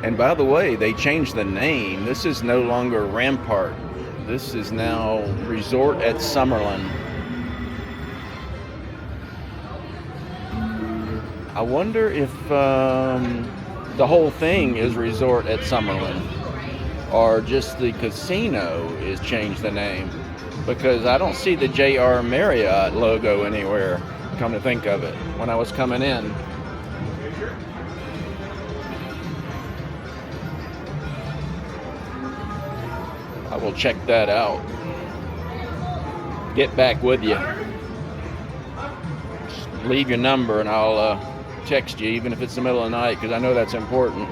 And by the way, they changed the name. This is no longer Rampart. This is now Resort at Summerlin. I wonder if the whole thing is Resort at Summerlin, or just the casino is changed the name, because I don't see the JR Marriott logo anywhere, come to think of it, when I was coming in. I will check that out. Get back with you. Just leave your number and I'll text you, even if it's the middle of the night, because I know that's important.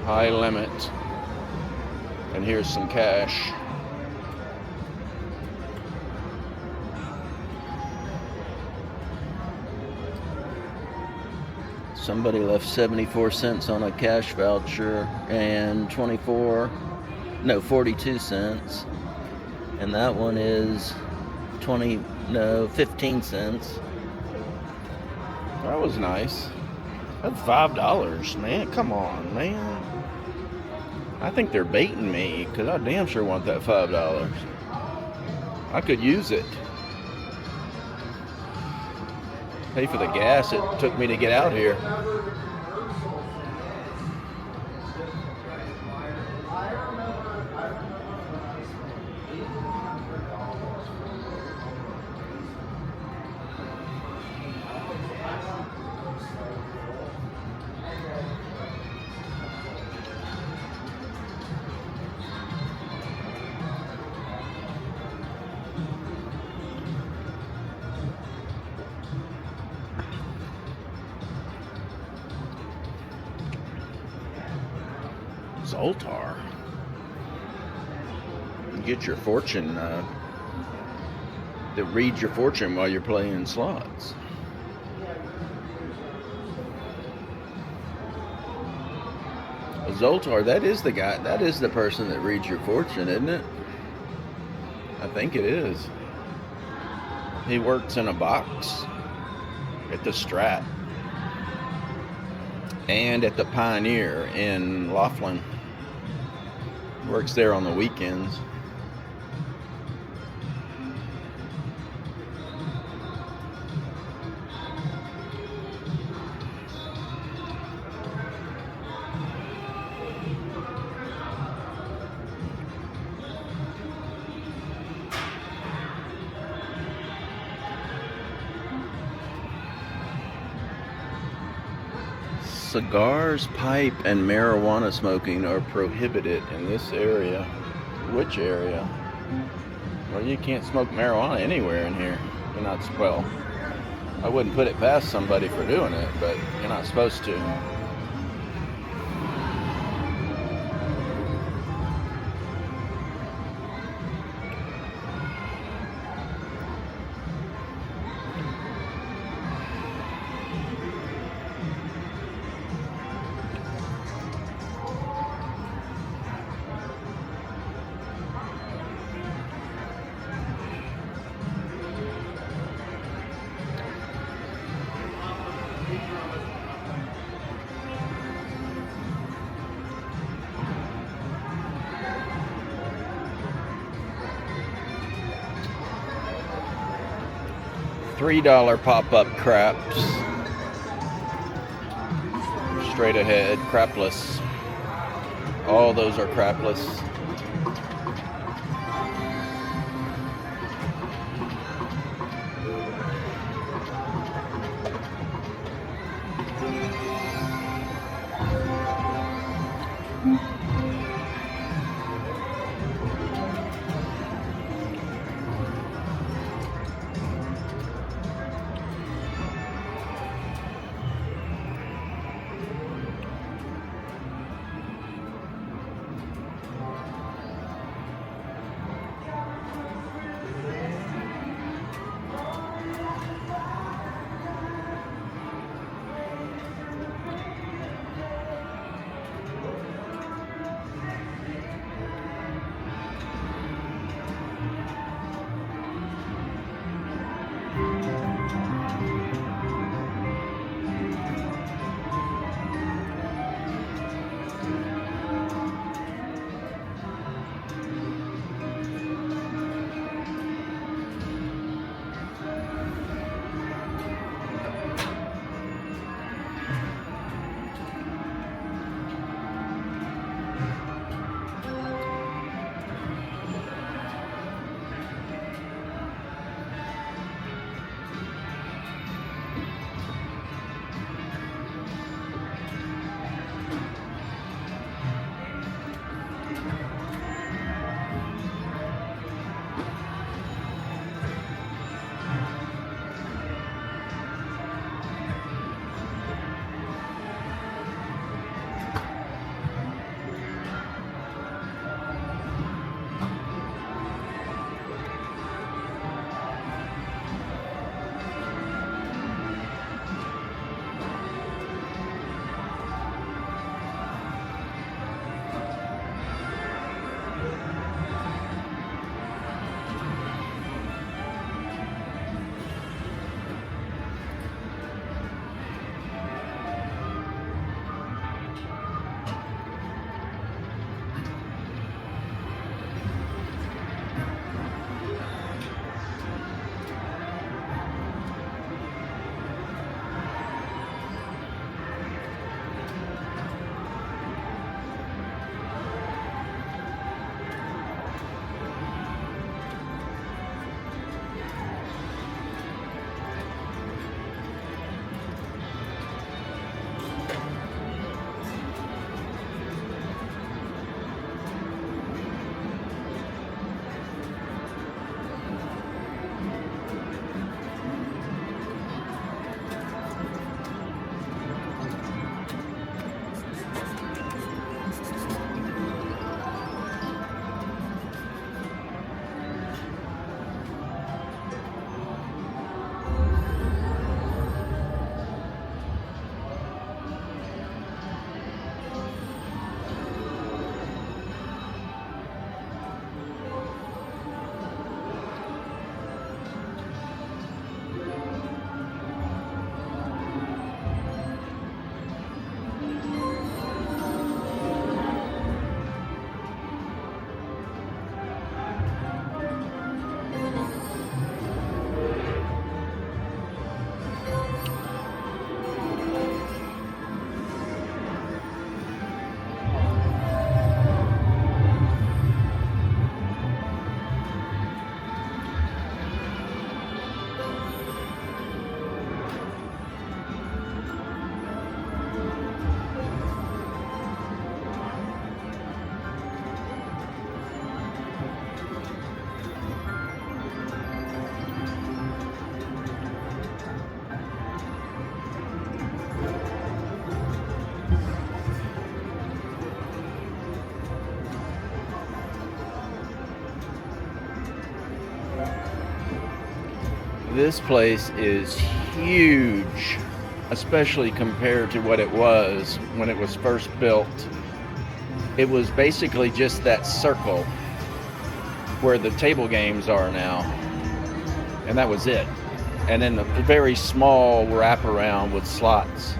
High limit. And here's some cash. Somebody left 74 cents on a cash voucher and 42 cents. And that one is 15 cents. That was nice. That's $5, man. Come on, man. I think they're baiting me, because I damn sure want that $5. I could use it. Pay for the gas it took me to get out here. Zoltar. You get your fortune, that reads your fortune while you're playing slots. Zoltar, that is the guy, that is the person that reads your fortune, isn't it? I think it is. He works in a box at the Strat and at the Pioneer in Laughlin. Works there on the weekends. Cigars, pipe, and marijuana smoking are prohibited in this area. Which area? Well, you can't smoke marijuana anywhere in here. You're not, well, I wouldn't put it past somebody for doing it, but you're not supposed to. $3 pop-up craps. Straight ahead, crapless. All those are crapless. This place is huge, especially compared to what it was when it was first built. It was basically just that circle where the table games are now, and that was it. And then a very small wraparound with slots.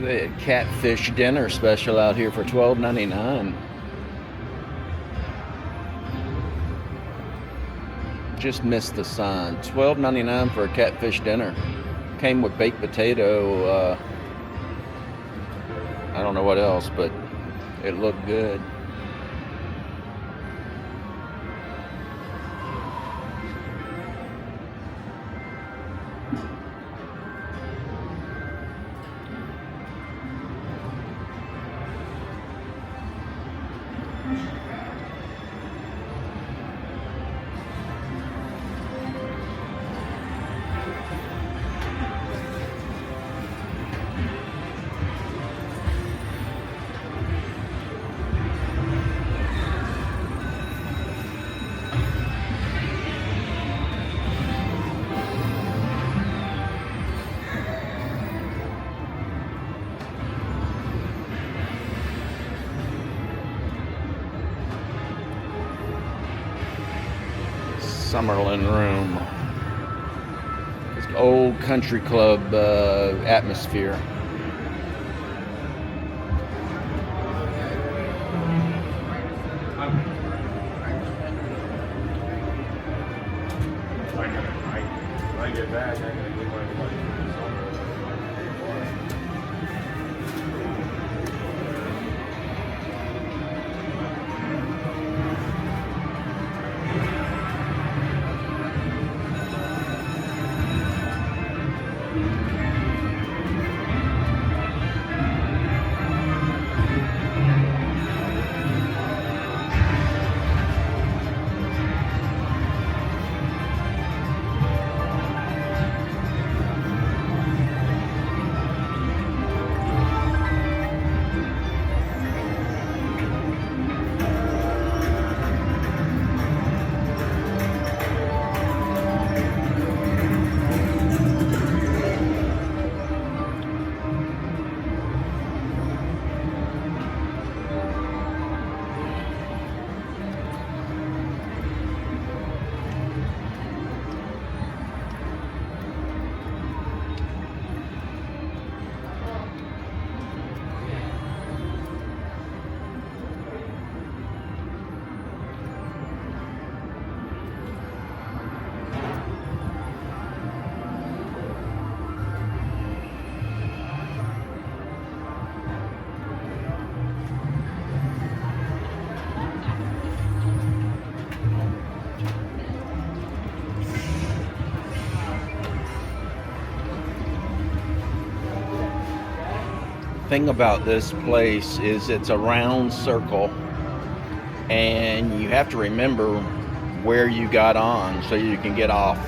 They had catfish dinner special out here for $12.99. Just missed the sign. $12.99 for a catfish dinner. Came with baked potato. I don't know what else, but it looked good. Summerlin room. It's old country club atmosphere. I get back, I gotta get my flight. Thing about this place is it's a round circle, and you have to remember where you got on so you can get off.